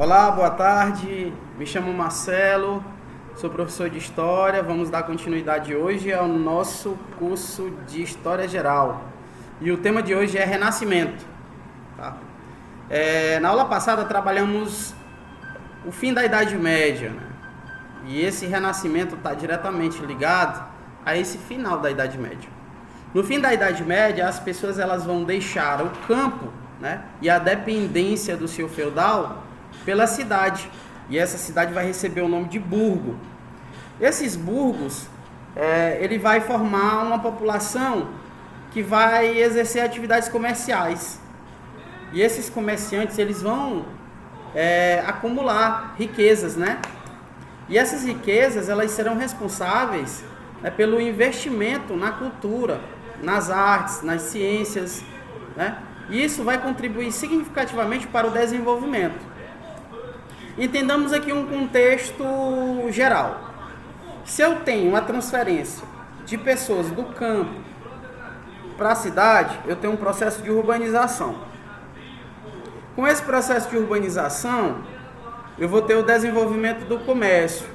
Olá, boa tarde. Me chamo Marcelo, sou professor de História. Vamos dar continuidade hoje ao nosso curso de História Geral. E o tema de hoje é Renascimento. Tá? Na aula passada trabalhamos o fim da Idade Média, né? E esse Renascimento está diretamente ligado a esse final da Idade Média. No fim da Idade Média, as pessoas elas vão deixar o campo, né, e a dependência do seu feudal pela cidade. E essa cidade vai receber o nome de burgo. Esses burgos, ele vai formar uma população que vai exercer atividades comerciais. E esses comerciantes eles vão acumular riquezas, né? E essas riquezas elas serão responsáveis, né, pelo investimento na cultura, nas artes, nas ciências, né? E isso vai contribuir significativamente para o desenvolvimento. Entendamos aqui um contexto geral. Se eu tenho uma transferência de pessoas do campo para a cidade, eu tenho um processo de urbanização. Com esse processo de urbanização, eu vou ter o desenvolvimento do comércio.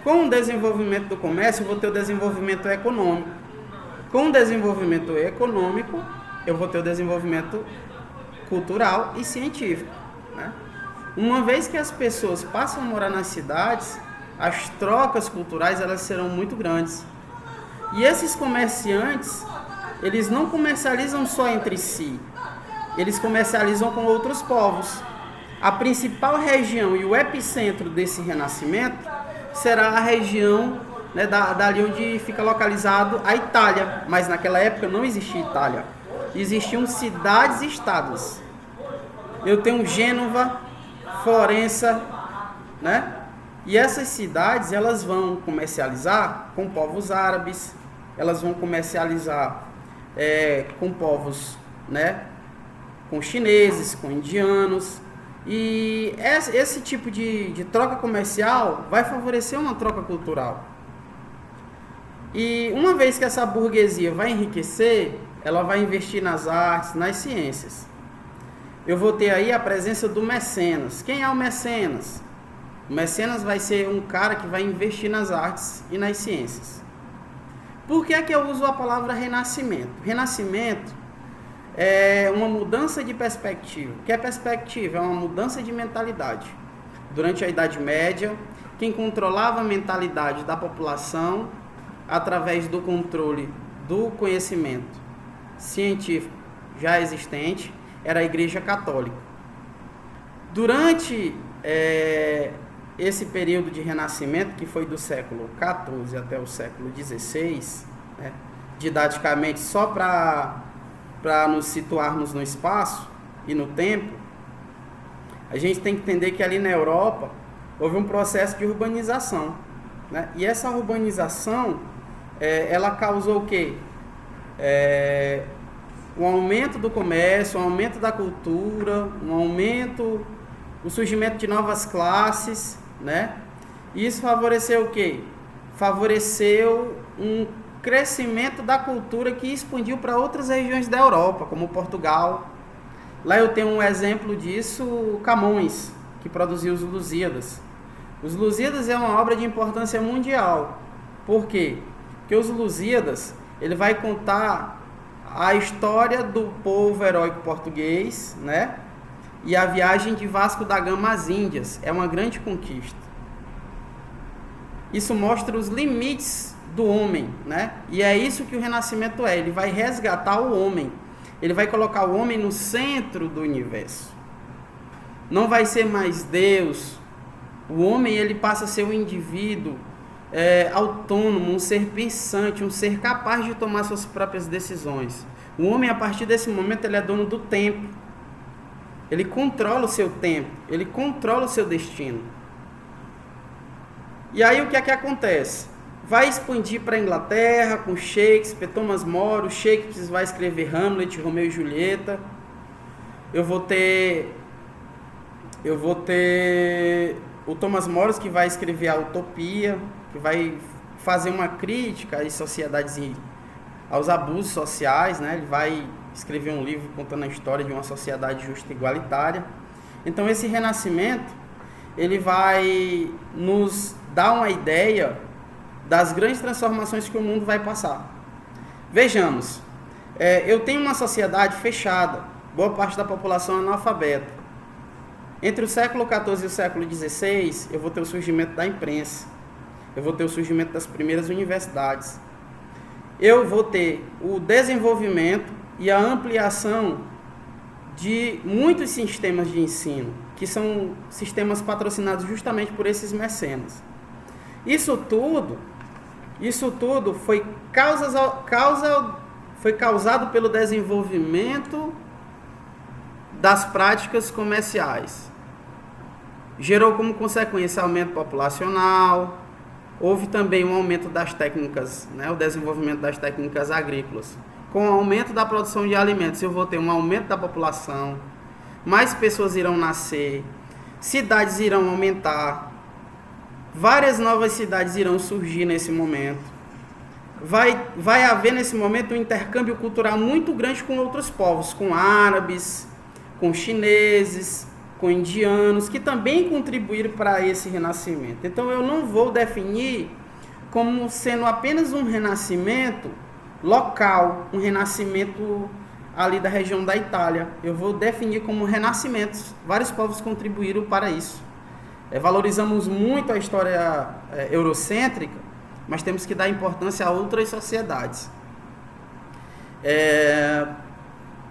Com o desenvolvimento do comércio, eu vou ter o desenvolvimento econômico. Com o desenvolvimento econômico, eu vou ter o desenvolvimento cultural e científico, né? Uma vez que as pessoas passam a morar nas cidades, as trocas culturais elas serão muito grandes. E esses comerciantes, eles não comercializam só entre si, eles comercializam com outros povos. A principal região e o epicentro desse renascimento será a região, né, dali onde fica localizado a Itália. Mas naquela época não existia Itália. Existiam cidades e estados. Eu tenho Gênova, Florença, né? E essas cidades elas vão comercializar com povos árabes, elas vão comercializar com povos, né, com chineses, com indianos. E esse tipo de troca comercial vai favorecer uma troca cultural. E uma vez que essa burguesia vai enriquecer, ela vai investir nas artes, nas ciências. Eu vou ter aí a presença do mecenas. Quem é o mecenas? O mecenas vai ser um cara que vai investir nas artes e nas ciências. Por que é que eu uso a palavra renascimento? Renascimento é uma mudança de perspectiva. O que é perspectiva? É uma mudança de mentalidade. Durante a Idade Média, quem controlava a mentalidade da população através do controle do conhecimento científico já existente era a Igreja Católica. Durante esse período de renascimento, que foi do século XIV até o século XVI, né, didaticamente só para nos situarmos no espaço e no tempo, a gente tem que entender que ali na Europa houve um processo de urbanização, né? E essa urbanização, ela causou o quê? Um aumento do comércio, um aumento da cultura, o surgimento de novas classes, né? E isso favoreceu o quê? Favoreceu um crescimento da cultura que expandiu para outras regiões da Europa, como Portugal. Lá eu tenho um exemplo disso, Camões, que produziu os Lusíadas. Os Lusíadas é uma obra de importância mundial. Por quê? Porque os Lusíadas, ele vai contar a história do povo heróico português, né? E a viagem de Vasco da Gama às Índias. É uma grande conquista. Isso mostra os limites do homem, né? E é isso que o Renascimento é. Ele vai resgatar o homem. Ele vai colocar o homem no centro do universo. Não vai ser mais Deus. O homem ele passa a ser um indivíduo autônomo, um ser pensante, um ser capaz de tomar suas próprias decisões. O homem, a partir desse momento, ele é dono do tempo. Ele controla o seu tempo, ele controla o seu destino. E aí o que é que acontece? Vai expandir para a Inglaterra com Shakespeare, Thomas More. Shakespeare vai escrever Hamlet, Romeu e Julieta. Eu vou ter o Thomas More que vai escrever a Utopia, que vai fazer uma crítica às sociedades, aos abusos sociais, né? Ele vai escrever um livro contando a história de uma sociedade justa e igualitária. Então esse renascimento, ele vai nos dar uma ideia das grandes transformações que o mundo vai passar. Vejamos, eu tenho uma sociedade fechada, boa parte da população é analfabeta. Entre o século XIV e o século XVI, eu vou ter o surgimento da imprensa, eu vou ter o surgimento das primeiras universidades, eu vou ter o desenvolvimento e a ampliação de muitos sistemas de ensino, que são sistemas patrocinados justamente por esses mecenas. Isso tudo foi causado pelo desenvolvimento das práticas comerciais. Gerou como consequência aumento populacional, houve também um aumento das técnicas, o desenvolvimento das técnicas agrícolas. Com o aumento da produção de alimentos, eu vou ter um aumento da população, mais pessoas irão nascer, cidades irão aumentar, várias novas cidades irão surgir nesse momento. Vai haver nesse momento um intercâmbio cultural muito grande com outros povos, com árabes, com chineses, com indianos, que também contribuíram para esse renascimento. Então eu não vou definir como sendo apenas um renascimento local, um renascimento ali da região da Itália. Eu vou definir como renascimentos. Vários povos contribuíram para isso. Valorizamos muito a história eurocêntrica, mas temos que dar importância a outras sociedades.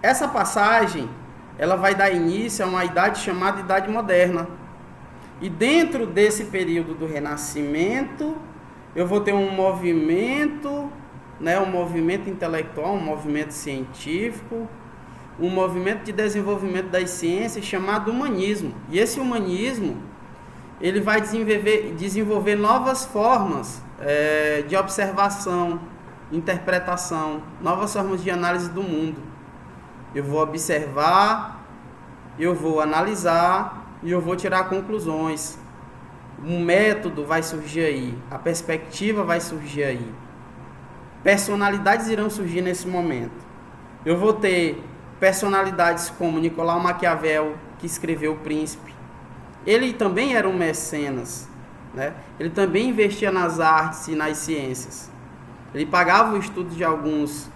Essa passagem, ela vai dar início a uma idade chamada Idade Moderna. E dentro desse período do Renascimento, eu vou ter um movimento, um movimento intelectual, um movimento científico, um movimento de desenvolvimento das ciências chamado humanismo. E esse humanismo, ele vai desenvolver novas formas de observação, interpretação, novas formas de análise do mundo. Eu vou observar, eu vou analisar e eu vou tirar conclusões. Um método vai surgir aí, a perspectiva vai surgir aí. Personalidades irão surgir nesse momento. Eu vou ter personalidades como Nicolau Maquiavel, que escreveu O Príncipe. Ele também era um mecenas, Ele também investia nas artes e nas ciências. Ele pagava o estudo de alguns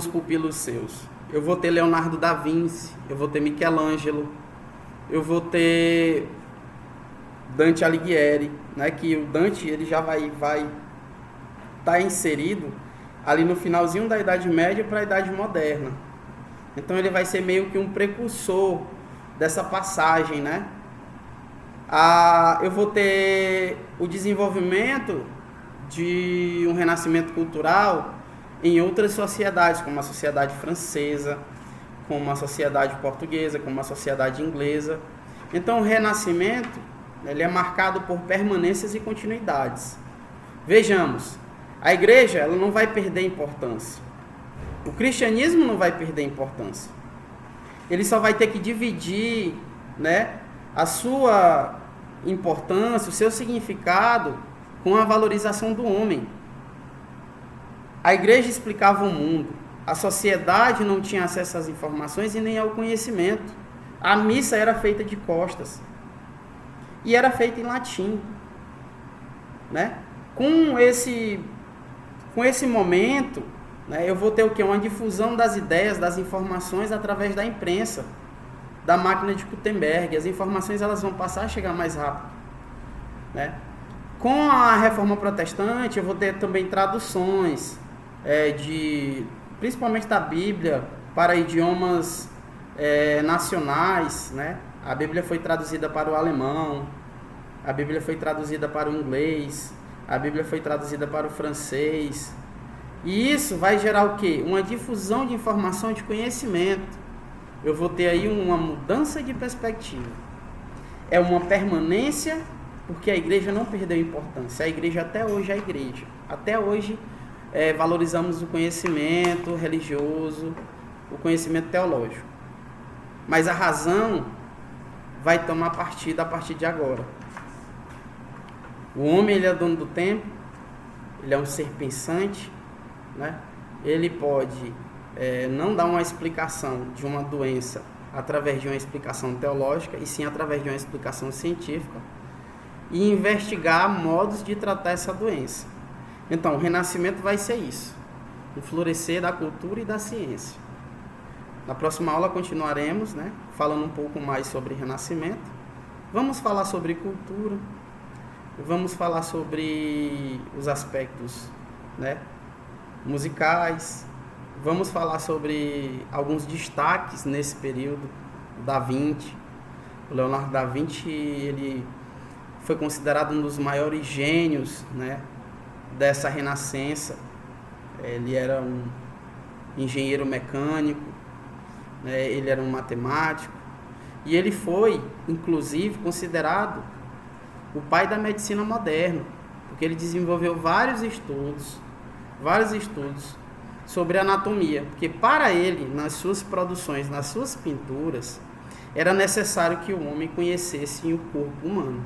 pupilos seus. Eu vou ter Leonardo da Vinci, eu vou ter Michelangelo, eu vou ter Dante Alighieri, que o Dante ele já vai estar inserido ali no finalzinho da Idade Média para a Idade Moderna. Então ele vai ser meio que um precursor dessa passagem, eu vou ter o desenvolvimento de um renascimento cultural em outras sociedades, como a sociedade francesa, como a sociedade portuguesa, como a sociedade inglesa. Então o renascimento, ele é marcado por permanências e continuidades. Vejamos, a igreja ela não vai perder importância. O cristianismo não vai perder importância. Ele só vai ter que dividir, a sua importância, o seu significado com a valorização do homem. A igreja explicava o mundo. A sociedade não tinha acesso às informações e nem ao conhecimento. A missa era feita de costas. E era feita em latim. Com esse momento, eu vou ter o quê? Uma difusão das ideias, das informações através da imprensa, da máquina de Gutenberg. As informações elas vão passar a chegar mais rápido. Com a Reforma Protestante, eu vou ter também traduções, principalmente da Bíblia, para idiomas nacionais. A Bíblia foi traduzida para o alemão, a Bíblia foi traduzida para o inglês, a Bíblia foi traduzida para o francês. E isso vai gerar o quê? Uma difusão de informação, de conhecimento. Eu vou ter aí uma mudança de perspectiva. É uma permanência, porque a igreja não perdeu importância. A igreja até hoje é a igreja. Até hoje valorizamos o conhecimento religioso, o conhecimento teológico. Mas a razão vai tomar partida a partir de agora. O homem ele é dono do tempo, ele é um ser pensante, Ele pode não dar uma explicação de uma doença através de uma explicação teológica, e sim através de uma explicação científica, e investigar modos de tratar essa doença. Então, o renascimento vai ser isso, o florescer da cultura e da ciência. Na próxima aula continuaremos, né, falando um pouco mais sobre renascimento. Vamos falar sobre cultura, vamos falar sobre os aspectos, né, musicais, vamos falar sobre alguns destaques nesse período. Da Vinci, o Leonardo da Vinci, ele foi considerado um dos maiores gênios, né, dessa renascença. Ele era um engenheiro mecânico, né, ele era um matemático, e ele foi, inclusive, considerado o pai da medicina moderna, porque ele desenvolveu vários estudos sobre anatomia, porque para ele, nas suas produções, nas suas pinturas, era necessário que o homem conhecesse o corpo humano.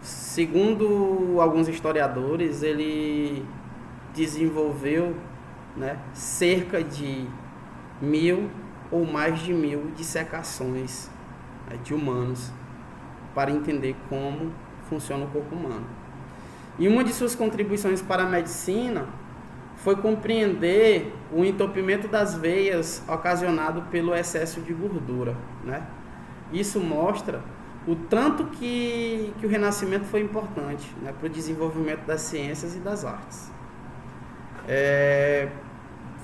Segundo alguns historiadores, ele desenvolveu, né, cerca de 1.000 ou mais de 1.000 dissecações, né, de humanos, para entender como funciona o corpo humano. E uma de suas contribuições para a medicina foi compreender o entupimento das veias ocasionado pelo excesso de gordura, né? Isso mostra o tanto que o Renascimento foi importante, né, para o desenvolvimento das ciências e das artes.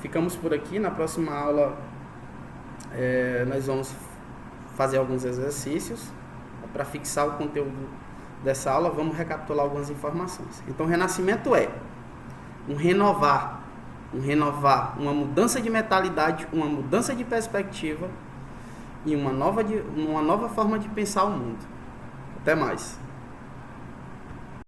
Ficamos por aqui. Na próxima aula nós vamos fazer alguns exercícios para fixar o conteúdo dessa aula. Vamos recapitular algumas informações. Então, o Renascimento é um renovar, uma mudança de mentalidade, uma mudança de perspectiva e uma nova forma de pensar o mundo. Até mais.